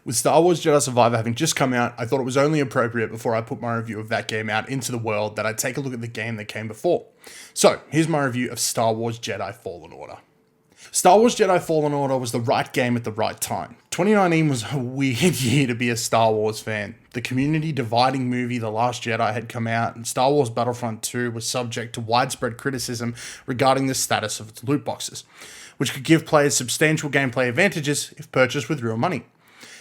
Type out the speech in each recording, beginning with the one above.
With Star Wars Jedi Survivor having just come out, I thought it was only appropriate before I put my review of that game out into the world that I'd take a look at the game that came before. So, here's my review of Star Wars Jedi Fallen Order. Star Wars Jedi Fallen Order was the right game at the right time. 2019 was a weird year to be a Star Wars fan. The community-dividing movie The Last Jedi had come out, and Star Wars Battlefront 2 was subject to widespread criticism regarding the status of its loot boxes, which could give players substantial gameplay advantages if purchased with real money.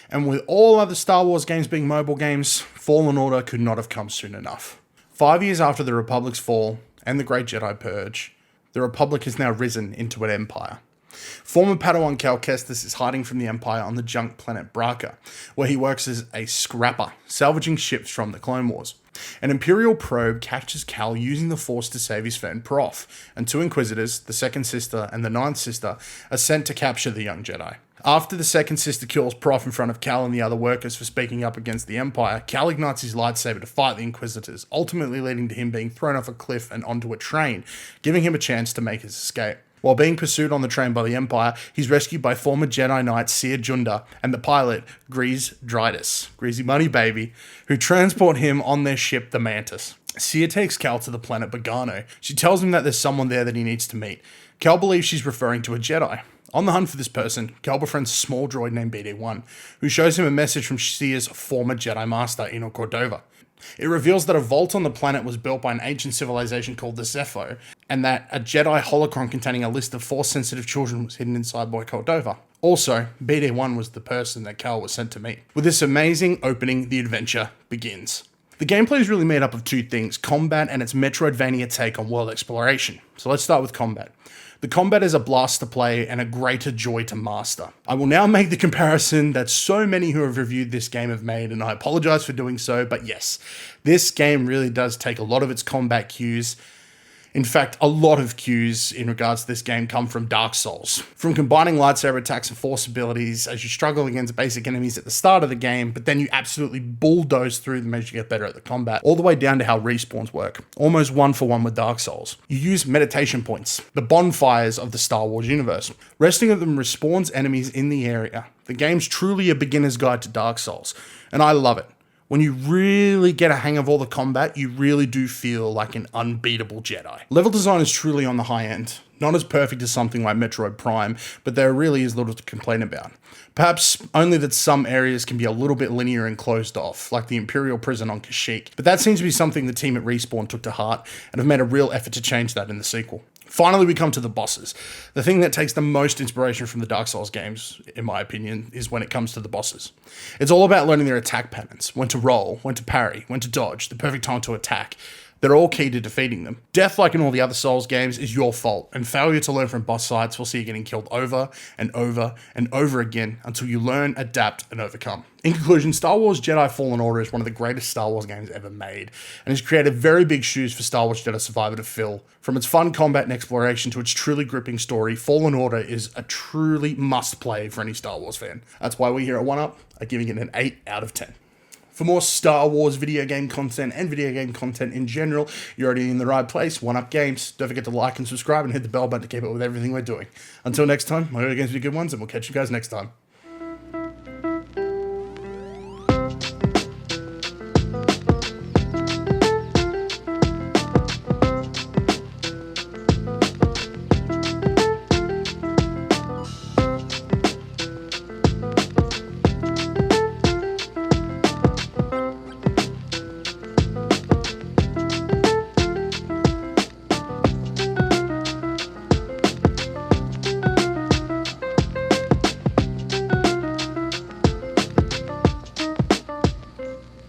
And with all other Star Wars games being mobile games, Fallen Order could not have come soon enough. 5 years after the Republic's fall and the Great Jedi Purge, the Republic has now risen into an empire. Former Padawan Cal Kestis is hiding from the Empire on the junk planet Bracca, where he works as a scrapper, salvaging ships from the Clone Wars. An Imperial probe catches Cal using the Force to save his friend Prof, and 2 Inquisitors, the Second Sister and the Ninth Sister, are sent to capture the young Jedi. After the Second Sister kills Prof in front of Cal and the other workers for speaking up against the Empire, Cal ignites his lightsaber to fight the Inquisitors, ultimately leading to him being thrown off a cliff and onto a train, giving him a chance to make his escape. While being pursued on the train by the Empire, he's rescued by former Jedi Knight Seer Junda and the pilot Grease Dritus, Greasy Money Baby, who transport him on their ship the Mantis. Seer takes Cal to the planet Bogano. She tells him that there's someone there that he needs to meet. Cal believes she's referring to a Jedi. On the hunt for this person, Cal befriends a small droid named BD-1, who shows him a message from Seer's former Jedi Master, Eno Cordova. It reveals that a vault on the planet was built by an ancient civilization called the Zepho, and that a Jedi holocron containing a list of Force-sensitive children was hidden inside by Cordova. Also, BD-1 was the person that Cal was sent to meet. With this amazing opening, the adventure begins. The gameplay is really made up of 2 things, combat and its Metroidvania take on world exploration. So let's start with combat. The combat is a blast to play and a greater joy to master. I will now make the comparison that so many who have reviewed this game have made, and I apologize for doing so, but yes, this game really does take a lot of its combat cues. In fact, a lot of cues in regards to this game come from Dark Souls. From combining lightsaber attacks and force abilities as you struggle against basic enemies at the start of the game, but then you absolutely bulldoze through them as you get better at the combat, all the way down to how respawns work. Almost 1-for-1 with Dark Souls. You use meditation points, the bonfires of the Star Wars universe. Resting of them respawns enemies in the area. The game's truly a beginner's guide to Dark Souls, and I love it. When you really get a hang of all the combat, you really do feel like an unbeatable Jedi. Level design is truly on the high end. Not as perfect as something like Metroid Prime, but there really is little to complain about. Perhaps only that some areas can be a little bit linear and closed off, like the Imperial prison on Kashyyyk. But that seems to be something the team at Respawn took to heart, and have made a real effort to change that in the sequel. Finally, we come to the bosses. The thing that takes the most inspiration from the Dark Souls games, in my opinion, is when it comes to the bosses. It's all about learning their attack patterns, when to roll, when to parry, when to dodge, the perfect time to attack. They're all key to defeating them. Death, like in all the other Souls games, is your fault, and failure to learn from boss fights will see you getting killed over and over and over again until you learn, adapt, and overcome. In conclusion, Star Wars Jedi Fallen Order is one of the greatest Star Wars games ever made, and has created very big shoes for Star Wars Jedi Survivor to fill. From its fun combat and exploration to its truly gripping story, Fallen Order is a truly must-play for any Star Wars fan. That's why we here at 1UP are giving it an 8 out of 10. For more Star Wars video game content and video game content in general, you're already in the right place. 1UP Games. Don't forget to like and subscribe and hit the bell button to keep up with everything we're doing. Until next time, my video games be good ones, and we'll catch you guys next time.